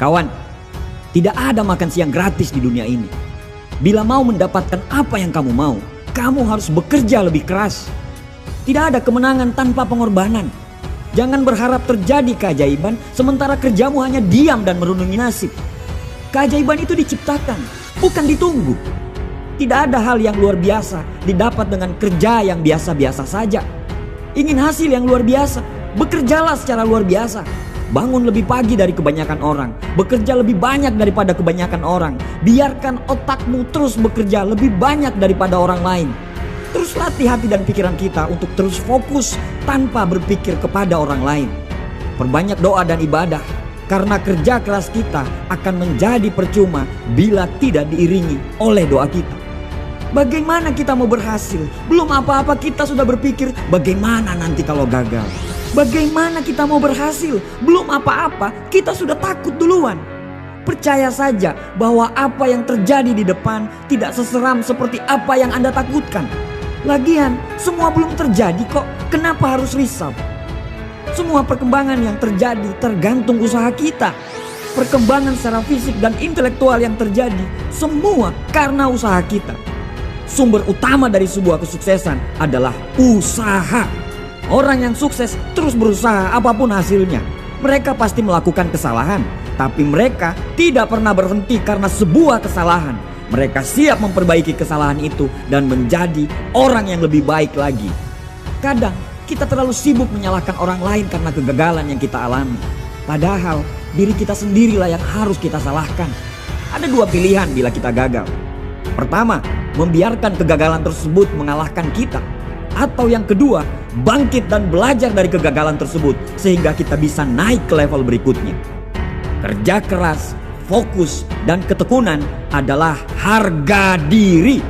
Kawan, tidak ada makan siang gratis di dunia ini. Bila mau mendapatkan apa yang kamu mau, kamu harus bekerja lebih keras. Tidak ada kemenangan tanpa pengorbanan. Jangan berharap terjadi keajaiban sementara kerjamu hanya diam dan merenungi nasib. Keajaiban itu diciptakan, bukan ditunggu. Tidak ada hal yang luar biasa didapat dengan kerja yang biasa-biasa saja. Ingin hasil yang luar biasa, bekerjalah secara luar biasa. Bangun lebih pagi dari kebanyakan orang, bekerja lebih banyak daripada kebanyakan orang. Biarkan otakmu terus bekerja lebih banyak daripada orang lain. Terus latih hati dan pikiran kita untuk terus fokus tanpa berpikir kepada orang lain. Perbanyak doa dan ibadah, karena kerja keras kita akan menjadi percuma bila tidak diiringi oleh doa kita. Bagaimana kita mau berhasil? Belum apa-apa kita sudah berpikir bagaimana nanti kalau gagal. Bagaimana kita mau berhasil? Belum apa-apa kita sudah takut duluan. Percaya saja bahwa apa yang terjadi di depan tidak seseram seperti apa yang Anda takutkan. Lagian semua belum terjadi kok, kenapa harus risau? Semua perkembangan yang terjadi tergantung usaha kita. Perkembangan secara fisik dan intelektual yang terjadi semua karena usaha kita. Sumber utama dari sebuah kesuksesan adalah usaha. Orang yang sukses terus berusaha apapun hasilnya. Mereka pasti melakukan kesalahan, tapi mereka tidak pernah berhenti karena sebuah kesalahan. Mereka siap memperbaiki kesalahan itu dan menjadi orang yang lebih baik lagi. Kadang kita terlalu sibuk menyalahkan orang lain karena kegagalan yang kita alami. Padahal diri kita sendirilah yang harus kita salahkan. Ada dua pilihan bila kita gagal. Pertama, membiarkan kegagalan tersebut mengalahkan kita. Atau yang kedua, bangkit dan belajar dari kegagalan tersebut sehingga kita bisa naik ke level berikutnya. Kerja keras, fokus, dan ketekunan adalah harga diri.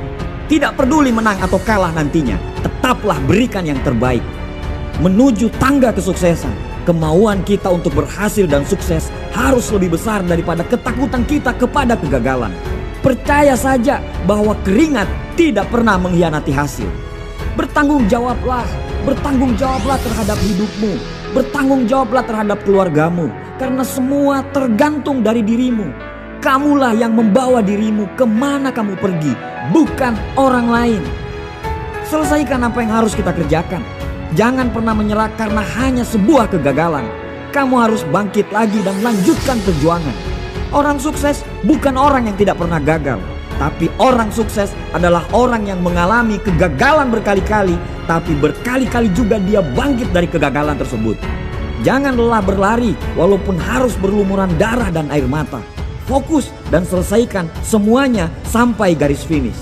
Tidak peduli menang atau kalah nantinya, tetaplah berikan yang terbaik. Menuju tangga kesuksesan, kemauan kita untuk berhasil dan sukses harus lebih besar daripada ketakutan kita kepada kegagalan. Percaya saja bahwa keringat tidak pernah mengkhianati hasil. Bertanggung jawablah terhadap hidupmu. Bertanggung jawablah terhadap keluargamu. Karena semua tergantung dari dirimu. Kamulah yang membawa dirimu kemana kamu pergi, bukan orang lain. Selesaikan apa yang harus kita kerjakan. Jangan pernah menyerah karena hanya sebuah kegagalan. Kamu harus bangkit lagi dan lanjutkan perjuangan. Orang sukses bukan orang yang tidak pernah gagal. Tapi orang sukses adalah orang yang mengalami kegagalan berkali-kali, tapi berkali-kali juga dia bangkit dari kegagalan tersebut. Jangan lelah berlari walaupun harus berlumuran darah dan air mata. Fokus dan selesaikan semuanya sampai garis finish.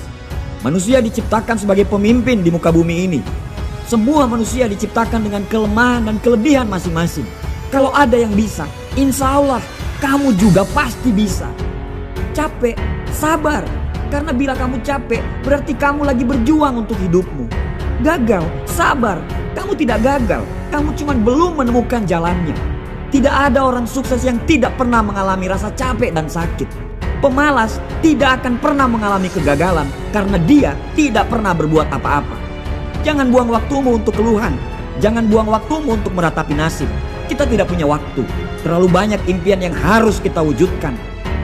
Manusia diciptakan sebagai pemimpin di muka bumi ini. Semua manusia diciptakan dengan kelemahan dan kelebihan masing-masing. Kalau ada yang bisa, insya Allah kamu juga pasti bisa. Capek, sabar. Karena bila kamu capek, berarti kamu lagi berjuang untuk hidupmu. Gagal, sabar. Kamu tidak gagal. Kamu cuma belum menemukan jalannya. Tidak ada orang sukses yang tidak pernah mengalami rasa capek dan sakit. Pemalas tidak akan pernah mengalami kegagalan karena dia tidak pernah berbuat apa-apa. Jangan buang waktumu untuk keluhan. Jangan buang waktumu untuk meratapi nasib. Kita tidak punya waktu. Terlalu banyak impian yang harus kita wujudkan.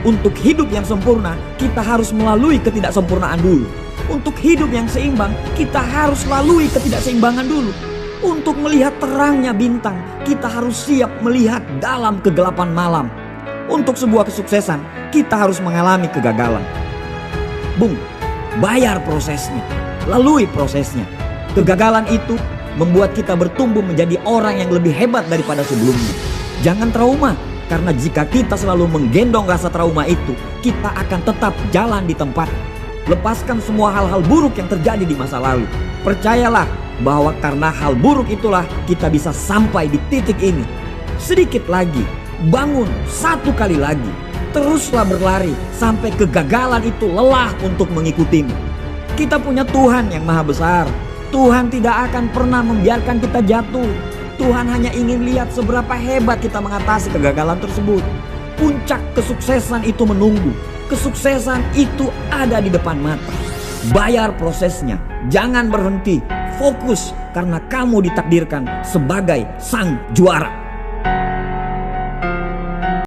Untuk hidup yang sempurna, kita harus melalui ketidaksempurnaan dulu. Untuk hidup yang seimbang, kita harus lalui ketidakseimbangan dulu. Untuk melihat terangnya bintang, kita harus siap melihat dalam kegelapan malam. Untuk sebuah kesuksesan, kita harus mengalami kegagalan. Bayar prosesnya, lalui prosesnya. Kegagalan itu membuat kita bertumbuh menjadi orang yang lebih hebat daripada sebelumnya. Jangan trauma. Karena jika kita selalu menggendong rasa trauma itu, kita akan tetap jalan di tempat. Lepaskan semua hal-hal buruk yang terjadi di masa lalu. Percayalah bahwa karena hal buruk itulah kita bisa sampai di titik ini. Sedikit lagi, bangun satu kali lagi. Teruslah berlari sampai kegagalan itu lelah untuk mengikutimu. Kita punya Tuhan yang maha besar. Tuhan tidak akan pernah membiarkan kita jatuh. Tuhan hanya ingin lihat seberapa hebat kita mengatasi kegagalan tersebut. Puncak kesuksesan itu menunggu. Kesuksesan itu ada di depan mata. Bayar prosesnya. Jangan berhenti. Fokus karena kamu ditakdirkan sebagai sang juara.